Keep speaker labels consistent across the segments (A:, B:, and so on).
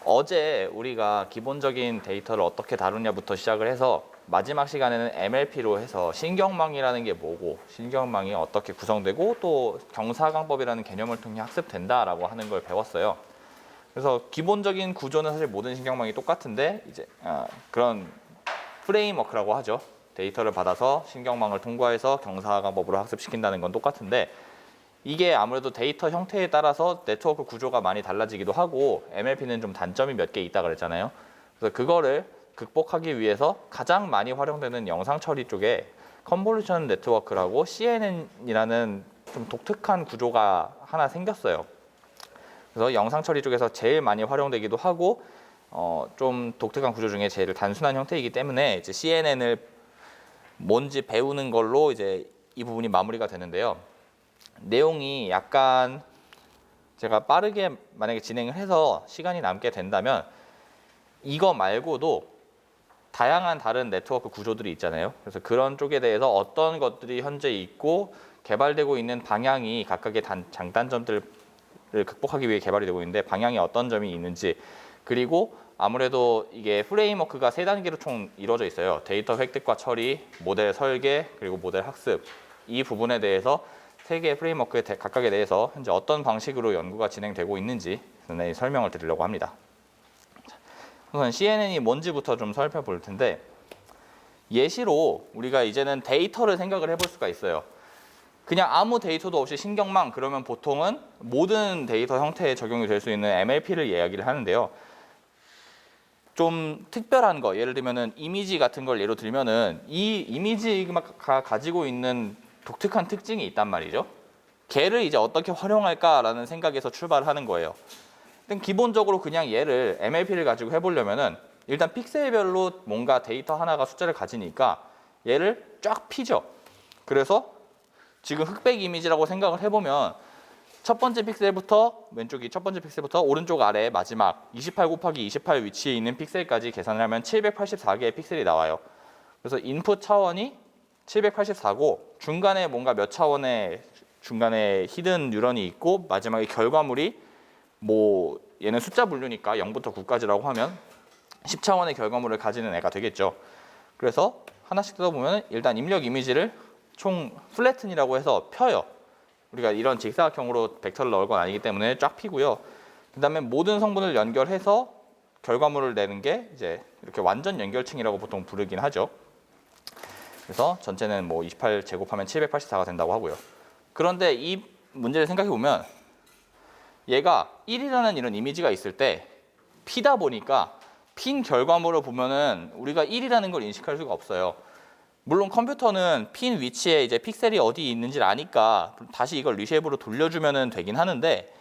A: 어제 우리가 기본적인 데이터를 어떻게 다루냐부터 시작을 해서 마지막 시간에는 MLP로 해서 신경망이라는 게 뭐고 신경망이 어떻게 구성되고 또 경사광법이라는 개념을 통해 학습된다라고 하는 걸 배웠어요. 그래서 기본적인 구조는 사실 모든 신경망이 똑같은데 이제 그런 프레임워크라고 하죠. 데이터를 받아서 신경망을 통과해서 경사광법으로 학습시킨다는 건 똑같은데 이게 아무래도 데이터 형태에 따라서 네트워크 구조가 많이 달라지기도 하고 MLP는 좀 단점이 몇 개 있다 그랬잖아요. 그래서 그거를 극복하기 위해서 가장 많이 활용되는 영상 처리 쪽에 컨볼루션 네트워크라고 CNN이라는 좀 독특한 구조가 하나 생겼어요. 그래서 영상 처리 쪽에서 제일 많이 활용되기도 하고 좀 독특한 구조 중에 제일 단순한 형태이기 때문에 이제 CNN을 뭔지 배우는 걸로 이제 이 부분이 마무리가 되는데요. 내용이 약간 제가 빠르게 만약에 진행을 해서 시간이 남게 된다면 이거 말고도 다양한 다른 네트워크 구조들이 있잖아요. 그래서 그런 쪽에 대해서 어떤 것들이 현재 있고 개발되고 있는 방향이 각각의 장단점들을 극복하기 위해 개발이 되고 있는데 방향이 어떤 점이 있는지, 그리고 아무래도 이게 프레임워크가 3단계로 총 이루어져 있어요. 데이터 획득과 처리, 모델 설계, 그리고 모델 학습. 이 부분에 대해서 3개의 프레임워크에 각각에 대해서 현재 어떤 방식으로 연구가 진행되고 있는지 설명을 드리려고 합니다. 우선 CNN이 뭔지부터 좀 살펴볼 텐데, 예시로 우리가 이제는 데이터를 생각을 해볼 수가 있어요. 그냥 아무 데이터도 없이 신경망 그러면 보통은 모든 데이터 형태에 적용이 될 수 있는 MLP를 이야기를 하는데요. 좀 특별한 거, 예를 들면은 이미지 같은 걸 예로 들면은 이 이미지가 가지고 있는 독특한 특징이 있단 말이죠. 걔를 이제 어떻게 활용할까라는 생각에서 출발하는 거예요. 근데 기본적으로 그냥 얘를 MLP를 가지고 해보려면은 일단 픽셀별로 뭔가 데이터 하나가 숫자를 가지니까 얘를 쫙 피죠. 그래서 지금 흑백 이미지라고 생각을 해보면 첫 번째 픽셀부터 왼쪽이 첫 번째 픽셀부터 오른쪽 아래 마지막 28 곱하기 28 위치에 있는 픽셀까지 계산을 하면 784개의 픽셀이 나와요. 그래서 인풋 차원이 784고 중간에 뭔가 몇 차원의 중간에 히든 뉴런이 있고 마지막에 결과물이 뭐 얘는 숫자 분류니까 0부터 9까지라고 하면 10차원의 결과물을 가지는 애가 되겠죠. 그래서 하나씩 뜯어보면 일단 입력 이미지를 총 플래튼이라고 해서 펴요. 우리가 이런 직사각형으로 벡터를 넣을 건 아니기 때문에 쫙 피고요. 그 다음에 모든 성분을 연결해서 결과물을 내는 게 이제 이렇게 완전 연결층이라고 보통 부르긴 하죠. 그래서 전체는 뭐 28 제곱하면 784가 된다고 하고요. 그런데 이 문제를 생각해 보면 얘가 1이라는 이런 이미지가 있을 때 피다 보니까 핀 결과물을 보면은 우리가 1이라는 걸 인식할 수가 없어요. 물론 컴퓨터는 핀 위치에 이제 픽셀이 어디 있는지를 아니까 다시 이걸 리쉐이프로 돌려주면 되긴 하는데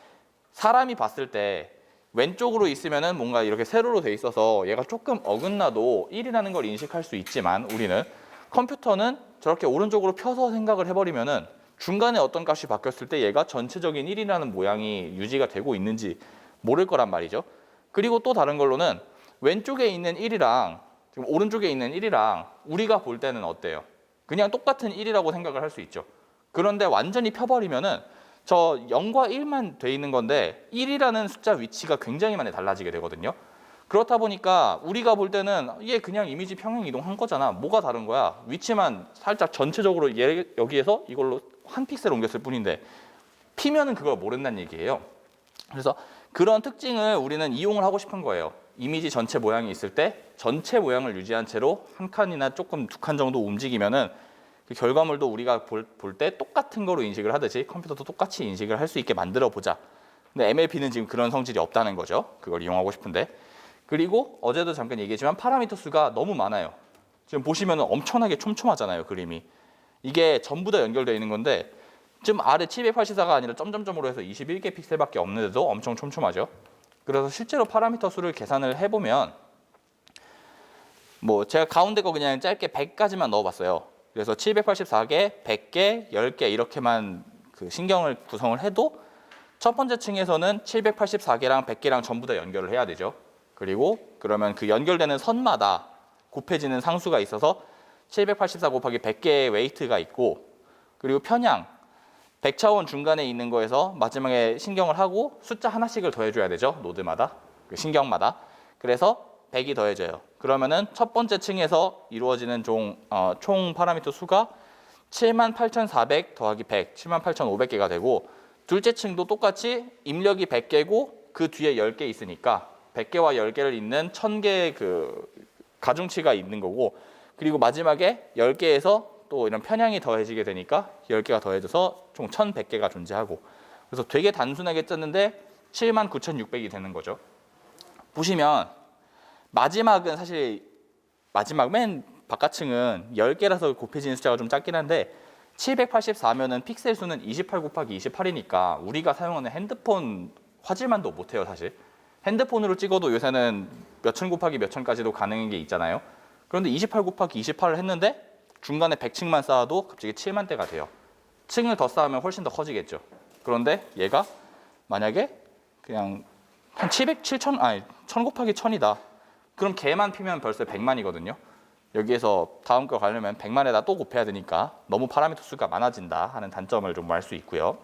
A: 사람이 봤을 때 왼쪽으로 있으면은 뭔가 이렇게 세로로 돼 있어서 얘가 조금 어긋나도 1이라는 걸 인식할 수 있지만 우리는 컴퓨터는 저렇게 오른쪽으로 펴서 생각을 해버리면은 중간에 어떤 값이 바뀌었을 때 얘가 전체적인 1이라는 모양이 유지가 되고 있는지 모를 거란 말이죠. 그리고 또 다른 걸로는 왼쪽에 있는 1이랑 지금 오른쪽에 있는 1이랑 우리가 볼 때는 어때요? 그냥 똑같은 1이라고 생각을 할 수 있죠. 그런데 완전히 펴버리면은 저 0과 1만 돼 있는 건데 1이라는 숫자 위치가 굉장히 많이 달라지게 되거든요. 그렇다 보니까 우리가 볼 때는 얘 그냥 이미지 평행 이동한 거잖아. 뭐가 다른 거야? 위치만 살짝 전체적으로 여기에서 이걸로 한 픽셀 옮겼을 뿐인데 피면은 그걸 모른다는 얘기예요. 그래서 그런 특징을 우리는 이용을 하고 싶은 거예요. 이미지 전체 모양이 있을 때 전체 모양을 유지한 채로 한 칸이나 조금 2칸 정도 움직이면은 그 결과물도 우리가 볼 때 똑같은 거로 인식을 하듯이 컴퓨터도 똑같이 인식을 할 수 있게 만들어 보자. 근데 MLP는 지금 그런 성질이 없다는 거죠. 그걸 이용하고 싶은데. 그리고 어제도 잠깐 얘기했지만 파라미터 수가 너무 많아요. 지금 보시면 엄청나게 촘촘하잖아요, 그림이. 이게 전부 다 연결되어 있는 건데 지금 아래 784가 아니라 점점점으로 해서 21개 픽셀밖에 없는데도 엄청 촘촘하죠. 그래서 실제로 파라미터 수를 계산을 해보면 뭐 제가 가운데 거 그냥 짧게 100까지만 넣어봤어요. 그래서 784개, 100개, 10개 이렇게만 그 신경을 구성을 해도 첫 번째 층에서는 784개랑 100개랑 전부 다 연결을 해야 되죠. 그리고 그러면 그 연결되는 선마다 곱해지는 상수가 있어서 784 곱하기 100개의 웨이트가 있고 그리고 편향 100차원 중간에 있는 거에서 마지막에 신경을 하고 숫자 하나씩을 더해줘야 되죠. 노드마다. 그 신경마다. 그래서 100이 더해져요. 그러면은 첫 번째 층에서 이루어지는 총 파라미터 수가 78,400 더하기 100, 78,500개가 되고, 둘째 층도 똑같이 입력이 100개고 그 뒤에 10개 있으니까 100개와 10개를 잇는 1000개의 그 가중치가 있는 거고, 그리고 마지막에 10개에서 또 이런 편향이 더해지게 되니까 10개가 더해져서 총 1100개가 존재하고, 그래서 되게 단순하게 짰는데 79,600이 되는 거죠. 보시면 마지막은 사실 마지막 맨 바깥층은 10개라서 곱해지는 숫자가 좀 작긴 한데 784면은 픽셀 수는 28 곱하기 28이니까 우리가 사용하는 핸드폰 화질만도 못해요. 사실 핸드폰으로 찍어도 요새는 몇천 곱하기 몇천까지도 가능한 게 있잖아요. 그런데 28 곱하기 28을 했는데 중간에 100층만 쌓아도 갑자기 7만 대가 돼요. 층을 더 쌓으면 훨씬 더 커지겠죠. 그런데 얘가 만약에 그냥 한 1000 곱하기 1000이다. 그럼 걔만 피면 벌써 100만이거든요. 여기에서 다음 거 가려면 100만에다 또 곱해야 되니까 너무 파라미터 수가 많아진다 하는 단점을 좀 알 수 있고요.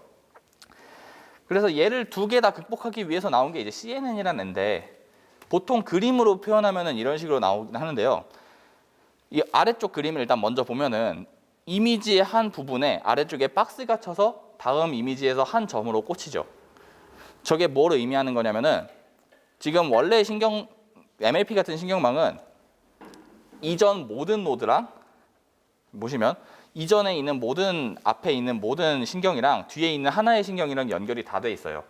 A: 그래서 얘를 두 개 다 극복하기 위해서 나온 게 이제 CNN이라는 앤데, 보통 그림으로 표현하면은 이런 식으로 나오긴 하는데요. 이 아래쪽 그림을 일단 먼저 보면은 이미지의 한 부분에 아래쪽에 박스가 쳐서 다음 이미지에서 한 점으로 꽂히죠. 저게 뭘 의미하는 거냐면은 지금 원래 MLP 같은 신경망은 이전 모든 노드랑 보시면 이전에 있는 모든 앞에 있는 모든 신경이랑 뒤에 있는 하나의 신경이랑 연결이 다 돼 있어요.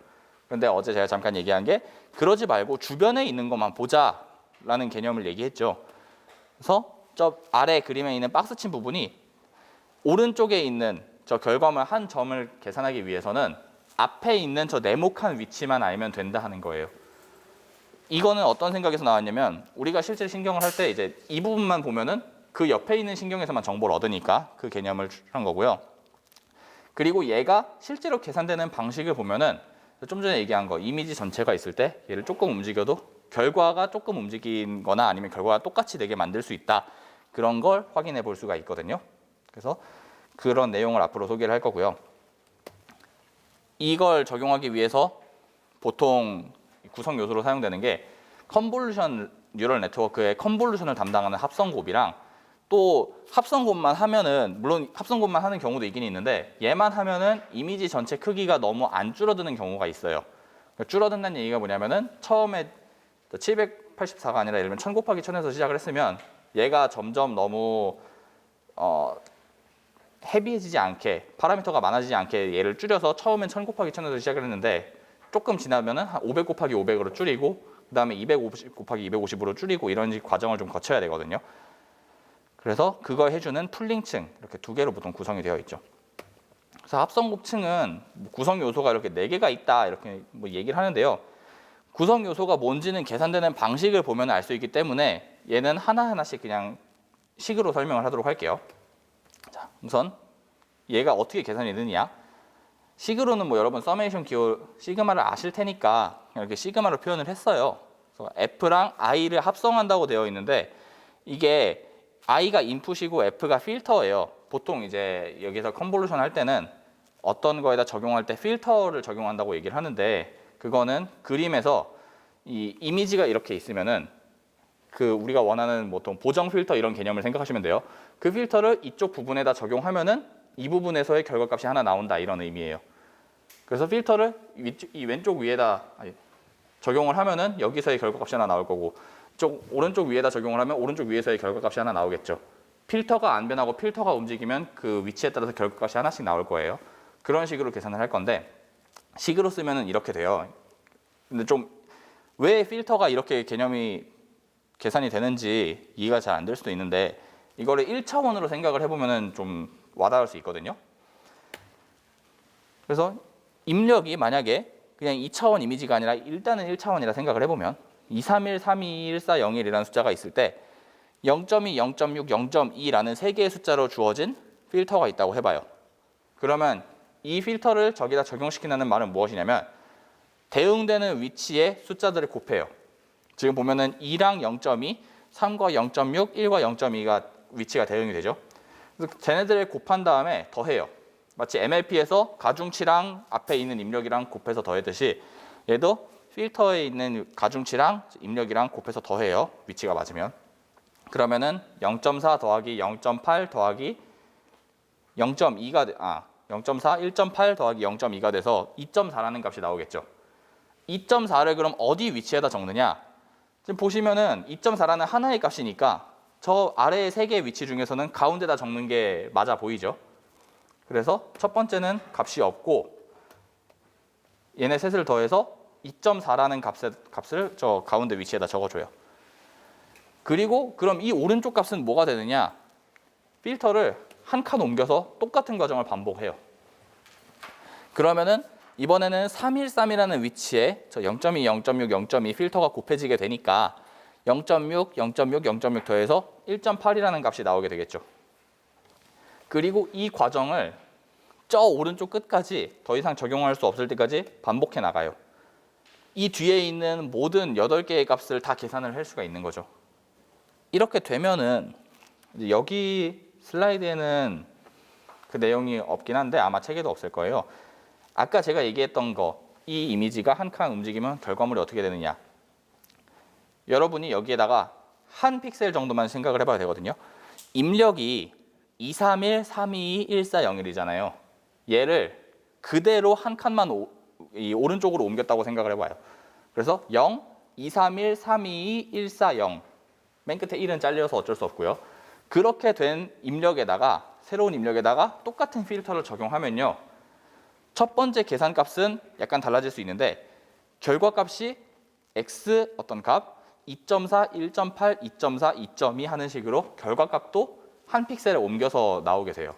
A: 그런데 어제 제가 잠깐 얘기한 게 그러지 말고 주변에 있는 것만 보자라는 개념을 얘기했죠. 그래서 저 아래 그림에 있는 박스 친 부분이 오른쪽에 있는 저 결과물 한 점을 계산하기 위해서는 앞에 있는 저 네모칸 위치만 알면 된다 하는 거예요. 이거는 어떤 생각에서 나왔냐면 우리가 실제 신경을 할 때 이제 이 부분만 보면은 그 옆에 있는 신경에서만 정보를 얻으니까 그 개념을 한 거고요. 그리고 얘가 실제로 계산되는 방식을 보면은 좀 전에 얘기한 거 이미지 전체가 있을 때 얘를 조금 움직여도 결과가 조금 움직인 거나 아니면 결과가 똑같이 되게 만들 수 있다. 그런 걸 확인해 볼 수가 있거든요. 그래서 그런 내용을 앞으로 소개를 할 거고요. 이걸 적용하기 위해서 보통 구성 요소로 사용되는 게 컨볼루션 뉴럴 네트워크의 컨볼루션을 담당하는 합성곱이랑, 또 합성곱만 하면은 물론 합성곱만 하는 경우도 있긴 있는데 얘만 하면은 이미지 전체 크기가 너무 안 줄어드는 경우가 있어요. 그러니까 줄어든다는 얘기가 뭐냐면은 처음에 784가 아니라 예를 들면 1000 곱하기 1000에서 시작을 했으면 얘가 점점 너무 헤비해지지 않게 파라미터가 많아지지 않게 얘를 줄여서 처음엔 1000 곱하기 1000에서 시작을 했는데 조금 지나면은 한 500 곱하기 500으로 줄이고 그다음에 250 곱하기 250으로 줄이고 이런 과정을 좀 거쳐야 되거든요. 그래서 그걸 해주는 풀링층 이렇게 두 개로 보통 구성이 되어 있죠. 그래서 합성곱층은 구성 요소가 이렇게 4개가 있다 이렇게 뭐 얘기를 하는데요. 구성 요소가 뭔지는 계산되는 방식을 보면 알 수 있기 때문에 얘는 하나하나씩 그냥 식으로 설명을 하도록 할게요. 자, 우선 얘가 어떻게 계산이 되느냐? 식으로는 뭐 여러분 서메이션 기호 시그마를 아실 테니까 이렇게 시그마로 표현을 했어요. 그래서 F랑 I를 합성한다고 되어 있는데 이게 I가 인풋이고 F가 필터예요. 보통 이제 여기서 컨볼루션 할 때는 어떤 거에다 적용할 때 필터를 적용한다고 얘기를 하는데, 그거는 그림에서 이 이미지가 이렇게 있으면은 그 우리가 원하는 보통 보정 필터 이런 개념을 생각하시면 돼요. 그 필터를 이쪽 부분에다 적용하면은 이 부분에서의 결과값이 하나 나온다 이런 의미예요. 그래서 필터를 이 왼쪽 위에다 적용을 하면은 여기서의 결과값이 하나 나올 거고, 오른쪽 위에다 적용을 하면 오른쪽 위에서의 결과값이 하나 나오겠죠. 필터가 안 변하고 필터가 움직이면 그 위치에 따라서 결과값이 하나씩 나올 거예요. 그런 식으로 계산을 할 건데 식으로 쓰면은 이렇게 돼요. 근데 좀 왜 필터가 이렇게 개념이 계산이 되는지 이해가 잘 안 될 수도 있는데 이거를 1차원으로 생각을 해보면은 좀 와닿을 수 있거든요. 그래서 입력이 만약에 그냥 2차원 이미지가 아니라 일단은 1차원이라 생각을 해보면 231, 32, 14, 01이라는 숫자가 있을 때 0.2, 0.6, 0.2라는 세 개의 숫자로 주어진 필터가 있다고 해봐요. 그러면 이 필터를 저기다 적용시킨다는 말은 무엇이냐면 대응되는 위치의 숫자들을 곱해요. 지금 보면은 2랑 0.2, 3과 0.6, 1과 0.2가 위치가 대응이 되죠. 그래서 쟤네들을 곱한 다음에 더해요. 마치 MLP에서 가중치랑 앞에 있는 입력이랑 곱해서 더했듯이 얘도 필터에 있는 가중치랑 입력이랑 곱해서 더해요. 위치가 맞으면. 그러면은 0.4 더하기 0.8 더하기 0.2가 0.4, 1.8 더하기 0.2가 돼서 2.4라는 값이 나오겠죠. 2.4를 그럼 어디 위치에다 적느냐? 지금 보시면은 2.4라는 하나의 값이니까 저 아래의 세 개의 위치 중에서는 가운데다 적는 게 맞아 보이죠? 그래서 첫 번째는 값이 없고 얘네 셋을 더해서 2.4라는 값을 저 가운데 위치에다 적어줘요. 그리고 그럼 이 오른쪽 값은 뭐가 되느냐? 필터를 한 칸 옮겨서 똑같은 과정을 반복해요. 그러면은 이번에는 313이라는 위치에 저 0.2, 0.6, 0.2 필터가 곱해지게 되니까 0.6, 0.6, 0.6 더해서 1.8이라는 값이 나오게 되겠죠. 그리고 이 과정을 저 오른쪽 끝까지 더 이상 적용할 수 없을 때까지 반복해 나가요. 이 뒤에 있는 모든 8개의 값을 다 계산을 할 수가 있는 거죠. 이렇게 되면은 여기 슬라이드에는 그 내용이 없긴 한데 아마 책에도 없을 거예요. 아까 제가 얘기했던 거, 이 이미지가 한 칸 움직이면 결과물이 어떻게 되느냐. 여러분이 여기에다가 한 픽셀 정도만 생각을 해봐야 되거든요. 입력이 231, 322, 1401이잖아요. 얘를 그대로 한 칸만 이 오른쪽으로 옮겼다고 생각을 해봐요. 그래서 0, 231, 322, 140. 맨 끝에 1은 잘려서 어쩔 수 없고요. 그렇게 된 입력에다가 새로운 입력에다가 똑같은 필터를 적용하면요. 첫 번째 계산값은 약간 달라질 수 있는데 결과값이 x 어떤 값 2.4, 1.8, 2.4, 2.2 하는 식으로 결과값도 한 픽셀에 옮겨서 나오게 돼요.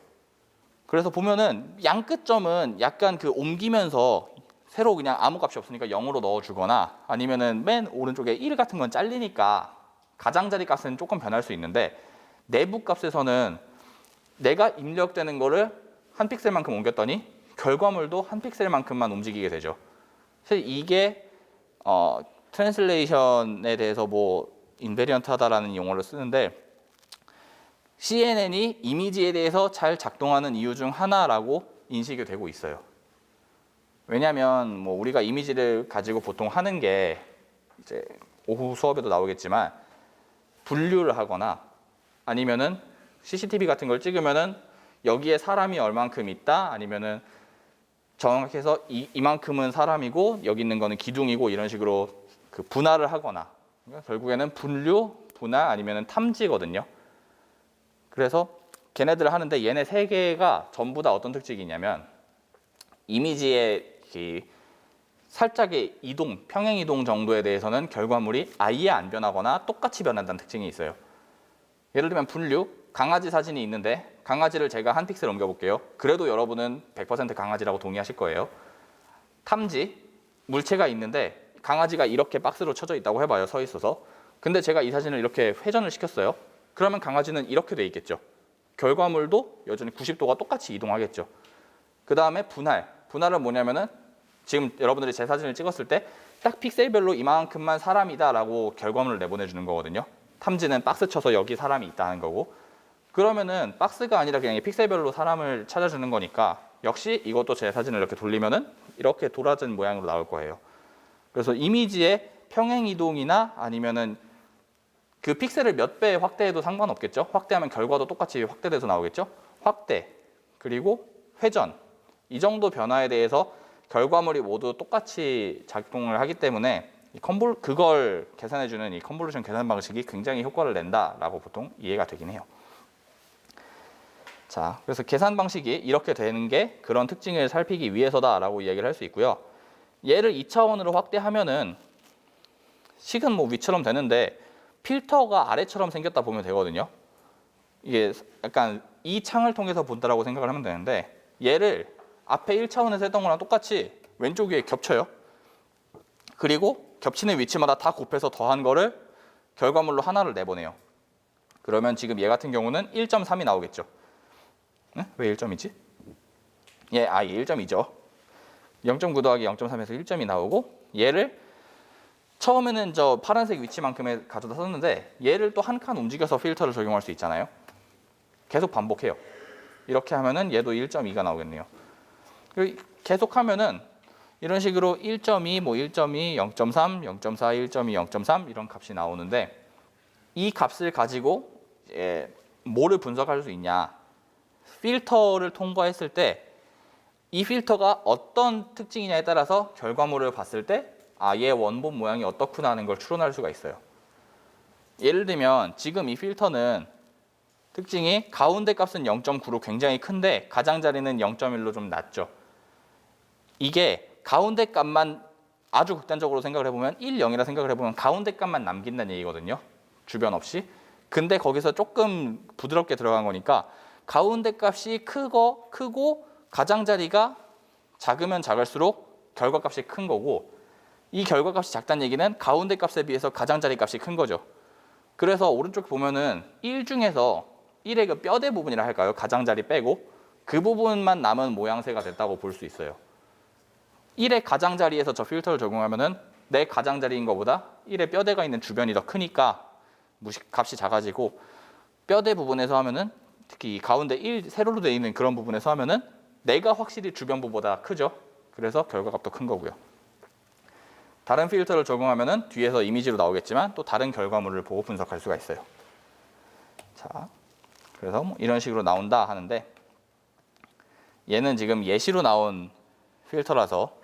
A: 그래서 보면은 양 끝점은 약간 그 옮기면서 새로 그냥 아무 값이 없으니까 0으로 넣어주거나 아니면은 맨 오른쪽에 1 같은 건 잘리니까 가장자리 값은 조금 변할 수 있는데 내부 값에서는 내가 입력되는 거를 한 픽셀만큼 옮겼더니 결과물도 한 픽셀만큼만 움직이게 되죠. 사실 이게 트랜슬레이션에 대해서 뭐 인베리언트하다라는 용어를 쓰는데 CNN이 이미지에 대해서 잘 작동하는 이유 중 하나라고 인식이 되고 있어요. 왜냐하면 뭐 우리가 이미지를 가지고 보통 하는 게 이제 오후 수업에도 나오겠지만 분류를 하거나 아니면은 CCTV 같은 걸 찍으면은 여기에 사람이 얼만큼 있다 아니면은 정확해서 이만큼은 사람이고 여기 있는 거는 기둥이고 이런 식으로 그 분할을 하거나 그러니까 결국에는 분류, 분할 아니면은 탐지거든요. 그래서 걔네들을 하는데 얘네 세 개가 전부 다 어떤 특징이 있냐면 이미지의 살짝의 이동, 평행 이동 정도에 대해서는 결과물이 아예 안 변하거나 똑같이 변한다는 특징이 있어요. 예를 들면 분류, 강아지 사진이 있는데 강아지를 제가 한 픽셀 옮겨볼게요. 그래도 여러분은 100% 강아지라고 동의하실 거예요. 탐지, 물체가 있는데 강아지가 이렇게 박스로 쳐져 있다고 해봐요. 서 있어서. 근데 제가 이 사진을 이렇게 회전을 시켰어요. 그러면 강아지는 이렇게 돼 있겠죠. 결과물도 여전히 90도가 똑같이 이동하겠죠. 그 다음에 분할. 분할은 뭐냐면은 지금 여러분들이 제 사진을 찍었을 때 딱 픽셀별로 이만큼만 사람이다라고 결과물을 내보내주는 거거든요. 탐지는 박스 쳐서 여기 사람이 있다는 거고 그러면은 박스가 아니라 그냥 픽셀별로 사람을 찾아주는 거니까 역시 이것도 제 사진을 이렇게 돌리면은 이렇게 돌아진 모양으로 나올 거예요. 그래서 이미지의 평행 이동이나 아니면은 그 픽셀을 몇 배 확대해도 상관없겠죠. 확대하면 결과도 똑같이 확대돼서 나오겠죠. 확대 그리고 회전 이 정도 변화에 대해서 결과물이 모두 똑같이 작동을 하기 때문에 그걸 계산해주는 이 컨볼루션 계산 방식이 굉장히 효과를 낸다라고 보통 이해가 되긴 해요. 자, 그래서 계산 방식이 이렇게 되는 게 그런 특징을 살피기 위해서다라고 이야기를 할 수 있고요. 얘를 2차원으로 확대하면은 식은 뭐 위처럼 되는데 필터가 아래처럼 생겼다 보면 되거든요. 이게 약간 이 창을 통해서 본다라고 생각을 하면 되는데 얘를 앞에 1차원에서 했던 거랑 똑같이 왼쪽 위에 겹쳐요. 그리고 겹치는 위치마다 다 곱해서 더한 거를 결과물로 하나를 내보내요. 그러면 지금 얘 같은 경우는 1.3이 나오겠죠. 네? 왜 1점이지? 얘 1점이죠. 0.9 더하기 0.3에서 1점이 나오고 얘를 처음에는 저 파란색 위치만큼에 가져다 썼는데 얘를 또 한 칸 움직여서 필터를 적용할 수 있잖아요. 계속 반복해요. 이렇게 하면은 얘도 1.2가 나오겠네요. 계속 하면은 이런 식으로 1.2, 뭐 1.2, 0.3, 0.4, 1.2, 0.3 이런 값이 나오는데 이 값을 가지고 뭐를 분석할 수 있냐? 필터를 통과했을 때 이 필터가 어떤 특징이냐에 따라서 결과물을 봤을 때 얘 원본 모양이 어떻구나 하는 걸 추론할 수가 있어요. 예를 들면 지금 이 필터는 특징이 가운데 값은 0.9로 굉장히 큰데 가장자리는 0.1로 좀 낮죠. 이게 가운데 값만 아주 극단적으로 생각을 해보면 1, 0이라 생각을 해보면 가운데 값만 남긴다는 얘기거든요. 주변 없이. 근데 거기서 조금 부드럽게 들어간 거니까 가운데 값이 크고 가장자리가 작으면 작을수록 결과값이 큰 거고 이 결과값이 작다는 얘기는 가운데 값에 비해서 가장자리 값이 큰 거죠. 그래서 오른쪽 보면은 1 중에서 1의 그 뼈대 부분이라 할까요? 가장자리 빼고 그 부분만 남은 모양새가 됐다고 볼 수 있어요. 1의 가장자리에서 저 필터를 적용하면은 내 가장자리인 것보다 1의 뼈대가 있는 주변이 더 크니까 값이 작아지고 뼈대 부분에서 하면은 특히 이 가운데 1 세로로 되어 있는 그런 부분에서 하면은 내가 확실히 주변부보다 크죠. 그래서 결과값도 큰 거고요. 다른 필터를 적용하면은 뒤에서 이미지로 나오겠지만 또 다른 결과물을 보고 분석할 수가 있어요. 자, 그래서 뭐 이런 식으로 나온다 하는데 얘는 지금 예시로 나온 필터라서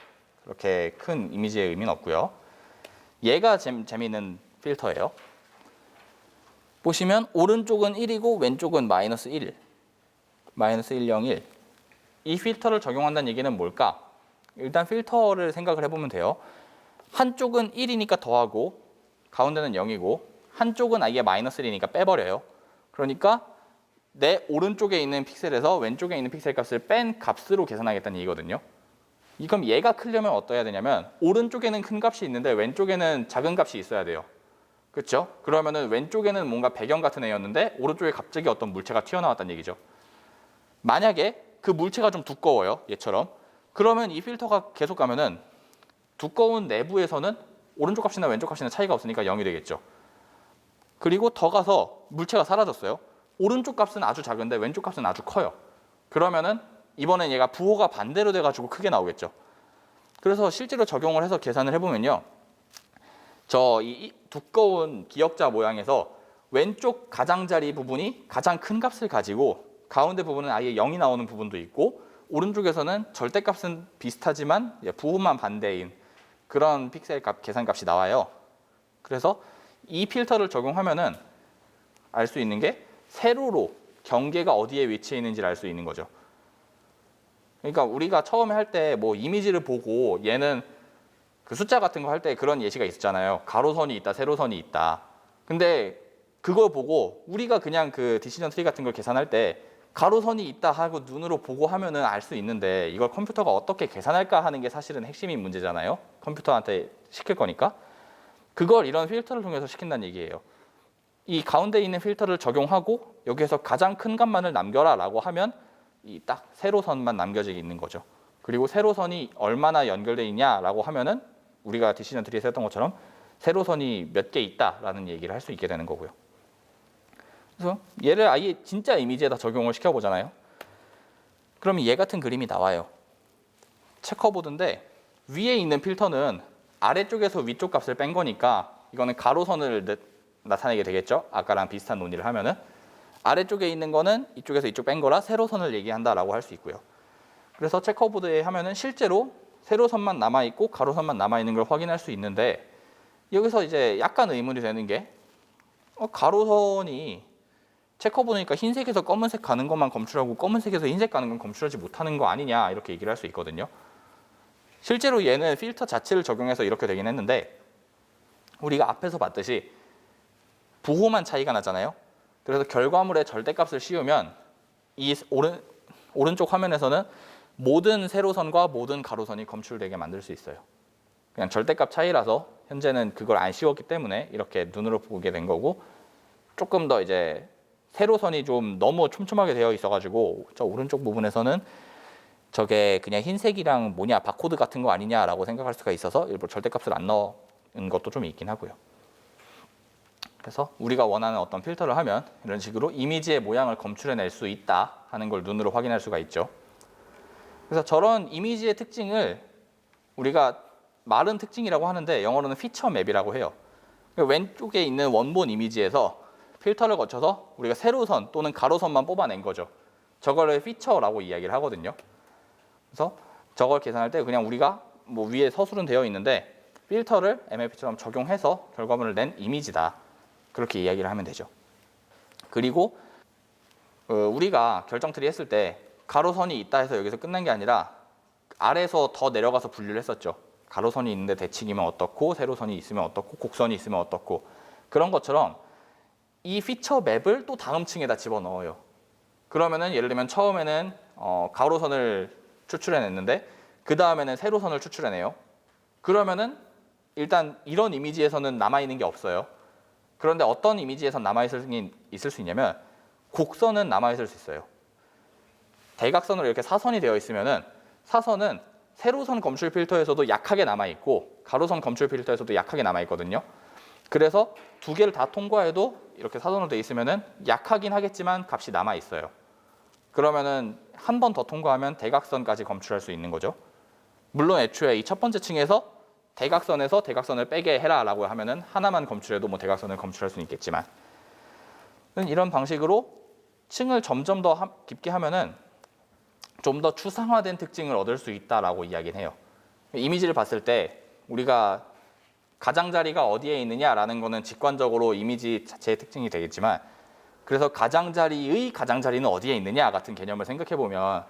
A: 그렇게 큰 이미지의 의미는 없고요. 얘가 재미있는 필터예요. 보시면 오른쪽은 1이고 왼쪽은 마이너스 1, 마이너스 1, 0, 1. 이 필터를 적용한다는 얘기는 뭘까? 일단 필터를 생각을 해보면 돼요. 한쪽은 1이니까 더하고 가운데는 0이고 한쪽은 아예 마이너스 1이니까 빼버려요. 그러니까 내 오른쪽에 있는 픽셀에서 왼쪽에 있는 픽셀 값을 뺀 값으로 계산하겠다는 얘기거든요. 그럼 얘가 크려면 어떠해야 되냐면 오른쪽에는 큰 값이 있는데 왼쪽에는 작은 값이 있어야 돼요. 그렇죠? 그러면은 왼쪽에는 뭔가 배경 같은 애였는데 오른쪽에 갑자기 어떤 물체가 튀어나왔다는 얘기죠. 만약에 그 물체가 좀 두꺼워요. 얘처럼. 그러면 이 필터가 계속 가면은 두꺼운 내부에서는 오른쪽 값이나 왼쪽 값이나 차이가 없으니까 0이 되겠죠. 그리고 더 가서 물체가 사라졌어요. 오른쪽 값은 아주 작은데 왼쪽 값은 아주 커요. 그러면은 이번엔 얘가 부호가 반대로 돼가지고 크게 나오겠죠. 그래서 실제로 적용을 해서 계산을 해보면요. 저 이 두꺼운 기역자 모양에서 왼쪽 가장자리 부분이 가장 큰 값을 가지고 가운데 부분은 아예 0이 나오는 부분도 있고 오른쪽에서는 절대값은 비슷하지만 부호만 반대인 그런 픽셀 값 계산값이 나와요. 그래서 이 필터를 적용하면은 알 수 있는 게 세로로 경계가 어디에 위치해 있는지를 알 수 있는 거죠. 그러니까 우리가 처음에 할 때 뭐 이미지를 보고 얘는 그 숫자 같은 거 할 때 그런 예시가 있었잖아요. 가로선이 있다, 세로선이 있다. 근데 그걸 보고 우리가 그냥 그 디시전 트리 같은 걸 계산할 때 가로선이 있다 하고 눈으로 보고 하면은 알 수 있는데 이걸 컴퓨터가 어떻게 계산할까 하는 게 사실은 핵심인 문제잖아요. 컴퓨터한테 시킬 거니까. 그걸 이런 필터를 통해서 시킨다는 얘기예요. 이 가운데 있는 필터를 적용하고 여기에서 가장 큰 값만을 남겨라 라고 하면 이 딱 세로선만 남겨지게 있는 거죠. 그리고 세로선이 얼마나 연결되어 있냐라고 하면은 우리가 디시전 트리에서 했던 것처럼 세로선이 몇 개 있다라는 얘기를 할 수 있게 되는 거고요. 그래서 얘를 아예 진짜 이미지에다 적용을 시켜보잖아요. 그러면 얘 같은 그림이 나와요. 체커보드인데 위에 있는 필터는 아래쪽에서 위쪽 값을 뺀 거니까 이거는 가로선을 나타내게 되겠죠. 아까랑 비슷한 논의를 하면은 아래쪽에 있는 거는 이쪽에서 이쪽 뺀 거라 세로선을 얘기한다라고 할 수 있고요. 그래서 체커보드에 하면은 실제로 세로선만 남아있고 가로선만 남아있는 걸 확인할 수 있는데 여기서 이제 약간 의문이 되는 게 가로선이 체커보드니까 흰색에서 검은색 가는 것만 검출하고 검은색에서 흰색 가는 건 검출하지 못하는 거 아니냐 이렇게 얘기를 할 수 있거든요. 실제로 얘는 필터 자체를 적용해서 이렇게 되긴 했는데 우리가 앞에서 봤듯이 부호만 차이가 나잖아요. 그래서 결과물의 절대값을 씌우면 이 오른쪽 화면에서는 모든 세로선과 모든 가로선이 검출되게 만들 수 있어요. 그냥 절대값 차이라서 현재는 그걸 안 씌웠기 때문에 이렇게 눈으로 보게 된 거고 조금 더 이제 세로선이 좀 너무 촘촘하게 되어 있어가지고 저 오른쪽 부분에서는 저게 그냥 흰색이랑 뭐냐 바코드 같은 거 아니냐라고 생각할 수가 있어서 일부러 절대값을 안 넣은 것도 좀 있긴 하고요. 그래서 우리가 원하는 어떤 필터를 하면 이런 식으로 이미지의 모양을 검출해낼 수 있다 하는 걸 눈으로 확인할 수가 있죠. 그래서 저런 이미지의 특징을 우리가 마른 특징이라고 하는데 영어로는 피처 맵이라고 해요. 왼쪽에 있는 원본 이미지에서 필터를 거쳐서 우리가 세로선 또는 가로선만 뽑아낸 거죠. 저거를 피처라고 이야기를 하거든요. 그래서 저걸 계산할 때 그냥 우리가 뭐 위에 서술은 되어 있는데 필터를 MLP처럼 적용해서 결과물을 낸 이미지다. 그렇게 이야기를 하면 되죠. 그리고 우리가 결정트리 했을 때 가로선이 있다 해서 여기서 끝난 게 아니라 아래에서 더 내려가서 분류를 했었죠. 가로선이 있는데 대칭이면 어떻고 세로선이 있으면 어떻고 곡선이 있으면 어떻고 그런 것처럼 이 피처 맵을 또 다음 층에다 집어넣어요. 그러면은 예를 들면 처음에는 가로선을 추출해냈는데 그 다음에는 세로선을 추출해내요. 그러면은 일단 이런 이미지에서는 남아있는 게 없어요. 그런데 어떤 이미지에선 있을 수 있냐면 곡선은 남아있을 수 있어요. 대각선으로 이렇게 사선이 되어 있으면은 사선은 세로선 검출 필터에서도 약하게 남아있고 가로선 검출 필터에서도 약하게 남아있거든요. 그래서 두 개를 다 통과해도 이렇게 사선으로 되어 있으면은 약하긴 하겠지만 값이 남아있어요. 그러면은 한 번 더 통과하면 대각선까지 검출할 수 있는 거죠. 물론 애초에 이 첫 번째 층에서 대각선에서 대각선을 빼게 해라라고 하면은 하나만 검출해도 뭐 대각선을 검출할 수는 있겠지만 이런 방식으로 층을 점점 더 깊게 하면은 좀 더 추상화된 특징을 얻을 수 있다라고 이야기는 해요. 이미지를 봤을 때 우리가 가장자리가 어디에 있느냐라는 거는 직관적으로 이미지 자체의 특징이 되겠지만 그래서 가장자리의 가장자리는 어디에 있느냐 같은 개념을 생각해 보면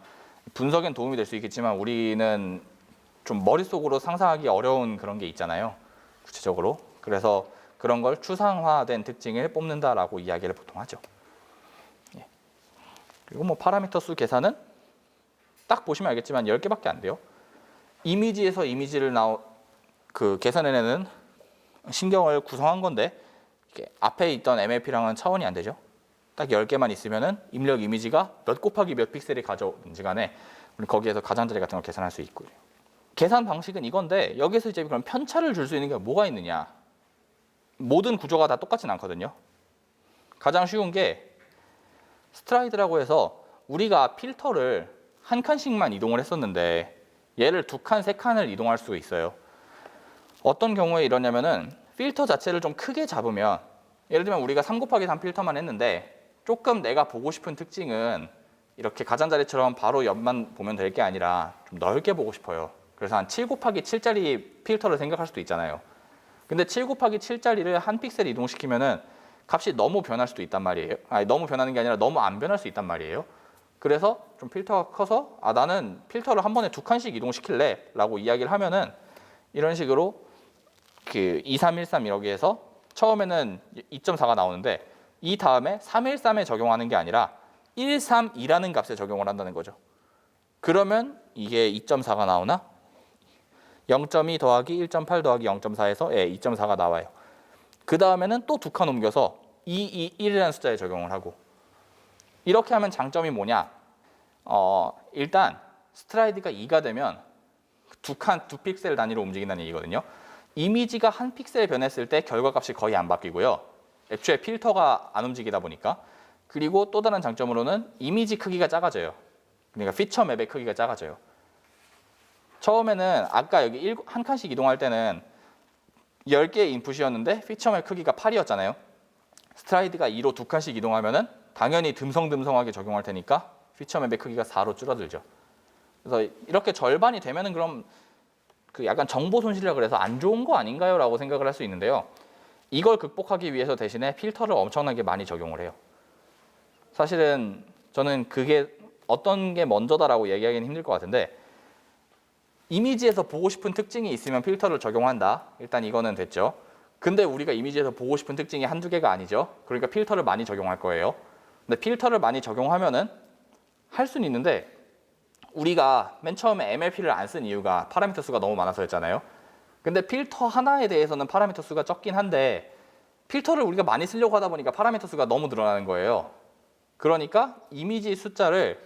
A: 분석엔 도움이 될 수 있겠지만 우리는 좀 머릿속으로 상상하기 어려운 그런 게 있잖아요. 구체적으로. 그래서 그런 걸 추상화된 특징을 뽑는다라고 이야기를 보통 하죠. 예. 그리고 뭐 파라미터 수 계산은 딱 보시면 알겠지만 10개밖에 안 돼요. 이미지에서 이미지를 계산해내는 신경을 구성한 건데 앞에 있던 MLP랑은 차원이 안 되죠. 딱 10개만 있으면은 입력 이미지가 몇 곱하기 몇 픽셀이 가져오는지 간에 거기에서 가장자리 같은 걸 계산할 수 있고요. 계산 방식은 이건데 여기서 이제 그럼 편차를 줄 수 있는 게 뭐가 있느냐? 모든 구조가 다 똑같진 않거든요. 가장 쉬운 게 스트라이드라고 해서 우리가 필터를 한 칸씩만 이동을 했었는데 얘를 2칸, 3칸을 이동할 수 있어요. 어떤 경우에 이러냐면은 필터 자체를 좀 크게 잡으면 예를 들면 우리가 3 곱하기 3 필터만 했는데 조금 내가 보고 싶은 특징은 이렇게 가장자리처럼 바로 옆만 보면 될 게 아니라 좀 넓게 보고 싶어요. 그래서 한 7 곱하기 7짜리 필터를 생각할 수도 있잖아요. 근데 7 곱하기 7짜리를 한 픽셀 이동시키면은 값이 너무 변할 수도 있단 말이에요. 아니, 너무 변하는 게 아니라 너무 안 변할 수 있단 말이에요. 그래서 좀 필터가 커서 나는 필터를 한 번에 2칸씩 이동시킬래 라고 이야기를 하면은 이런 식으로 그 2313 이렇게 해서 처음에는 2.4가 나오는데 이 다음에 313에 적용하는 게 아니라 132라는 값에 적용을 한다는 거죠. 그러면 이게 2.4가 나오나? 0.2 더하기 1.8 더하기 0.4에서 2.4가 나와요. 그 다음에는 또 2칸 옮겨서 221이라는 숫자에 적용을 하고 이렇게 하면 장점이 뭐냐? 일단 스트라이드가 2가 되면 2픽셀 단위로 움직인다는 얘기거든요. 이미지가 한 픽셀 변했을 때 결과값이 거의 안 바뀌고요. 애초에 필터가 안 움직이다 보니까. 그리고 또 다른 장점으로는 이미지 크기가 작아져요. 그러니까 피처 맵의 크기가 작아져요. 처음에는 아까 여기 한 칸씩 이동할 때는 10개의 인풋이었는데 피처 맵 크기가 8이었잖아요. 스트라이드가 2로 2칸씩 이동하면은 당연히 듬성듬성하게 적용할 테니까 피처 맵의 크기가 4로 줄어들죠. 그래서 이렇게 절반이 되면은 그럼 그 약간 정보 손실이라 그래서 안 좋은 거 아닌가요? 라고 생각을 할 수 있는데요. 이걸 극복하기 위해서 대신에 필터를 엄청나게 많이 적용을 해요. 사실은 저는 그게 어떤 게 먼저다라고 얘기하기는 힘들 것 같은데 이미지에서 보고 싶은 특징이 있으면 필터를 적용한다. 일단 이거는 됐죠. 근데 우리가 이미지에서 보고 싶은 특징이 한두 개가 아니죠. 그러니까 필터를 많이 적용할 거예요. 근데 필터를 많이 적용하면은 할 수는 있는데 우리가 맨 처음에 MLP를 안 쓴 이유가 파라미터 수가 너무 많아서였잖아요. 근데 필터 하나에 대해서는 파라미터 수가 적긴 한데 필터를 우리가 많이 쓰려고 하다 보니까 파라미터 수가 너무 늘어나는 거예요. 그러니까 이미지 숫자를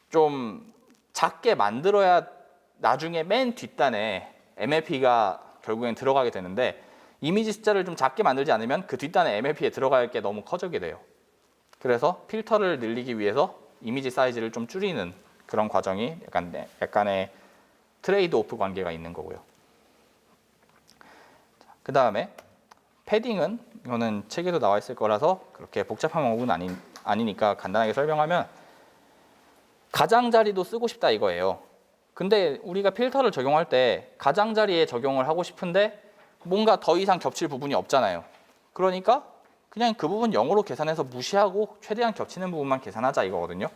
A: 좀 작게 만들어야 나중에 맨 뒷단에 MLP가 결국엔 들어가게 되는데 이미지 숫자를 좀 작게 만들지 않으면 그 뒷단에 MLP에 들어갈 게 너무 커지게 돼요. 그래서 필터를 늘리기 위해서 이미지 사이즈를 좀 줄이는 그런 과정이 약간의 트레이드 오프 관계가 있는 거고요. 그 다음에 패딩은 이거는 책에도 나와 있을 거라서 그렇게 복잡한 방법은 아니니까 간단하게 설명하면 가장자리도 쓰고 싶다 이거예요. 근데 우리가 필터를 적용할 때 가장자리에 적용을 하고 싶은데 뭔가 더 이상 겹칠 부분이 없잖아요. 그러니까 그냥 그 부분 0으로 계산해서 무시하고 최대한 겹치는 부분만 계산하자 이거거든요.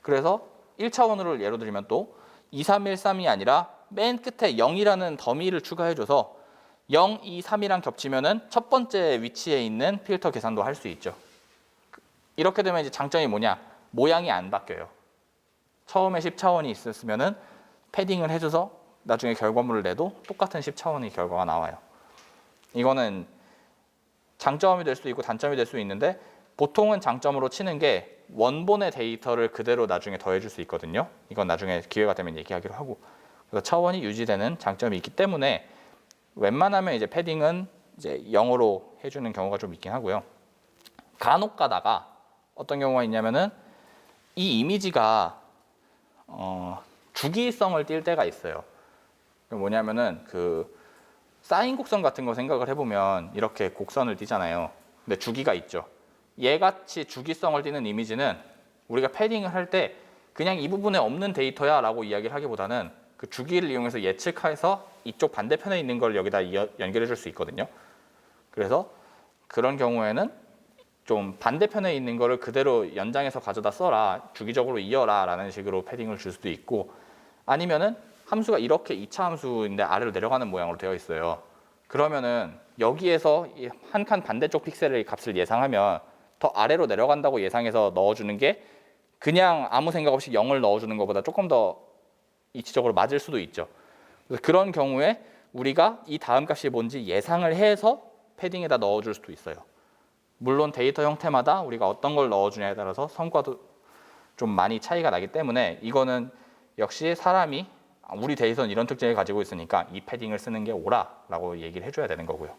A: 그래서 1차원으로 예로 들면 또 2313이 아니라 맨 끝에 0이라는 더미를 추가해줘서 0, 2, 3이랑 겹치면은 첫 번째 위치에 있는 필터 계산도 할 수 있죠. 이렇게 되면 이제 장점이 뭐냐? 모양이 안 바뀌어요. 처음에 10차원이 있었으면은 패딩을 해줘서 나중에 결과물을 내도 똑같은 10차원의 결과가 나와요. 이거는 장점이 될 수도 있고 단점이 될 수 있는데 보통은 장점으로 치는 게 원본의 데이터를 그대로 나중에 더해줄 수 있거든요. 이건 나중에 기회가 되면 얘기하기로 하고. 그래서 차원이 유지되는 장점이 있기 때문에 웬만하면 이제 패딩은 이제 0으로 해주는 경우가 좀 있긴 하고요. 간혹 가다가 어떤 경우가 있냐면은 이 이미지가 주기성을 띌 때가 있어요. 뭐냐면은 그 사인 곡선 같은 거 생각을 해보면 이렇게 곡선을 띠잖아요. 근데 주기가 있죠. 얘같이 주기성을 띠는 이미지는 우리가 패딩을 할 때 그냥 이 부분에 없는 데이터야 라고 이야기를 하기보다는 그 주기를 이용해서 예측해서 이쪽 반대편에 있는 걸 여기다 연결해 줄 수 있거든요. 그래서 그런 경우에는 좀 반대편에 있는 거를 그대로 연장해서 가져다 써라, 주기적으로 이어라 라는 식으로 패딩을 줄 수도 있고, 아니면은 함수가 이렇게 2차 함수인데 아래로 내려가는 모양으로 되어 있어요. 그러면은 여기에서 한 칸 반대쪽 픽셀의 값을 예상하면 더 아래로 내려간다고 예상해서 넣어주는 게 그냥 아무 생각 없이 0을 넣어주는 것보다 조금 더 이치적으로 맞을 수도 있죠. 그래서 그런 경우에 우리가 이 다음 값이 뭔지 예상을 해서 패딩에다 넣어줄 수도 있어요. 물론 데이터 형태마다 우리가 어떤 걸 넣어주냐에 따라서 성과도 좀 많이 차이가 나기 때문에 이거는 역시 사람이 우리 데이터는 이런 특징을 가지고 있으니까 이 패딩을 쓰는 게 옳아라고 얘기를 해줘야 되는 거고요.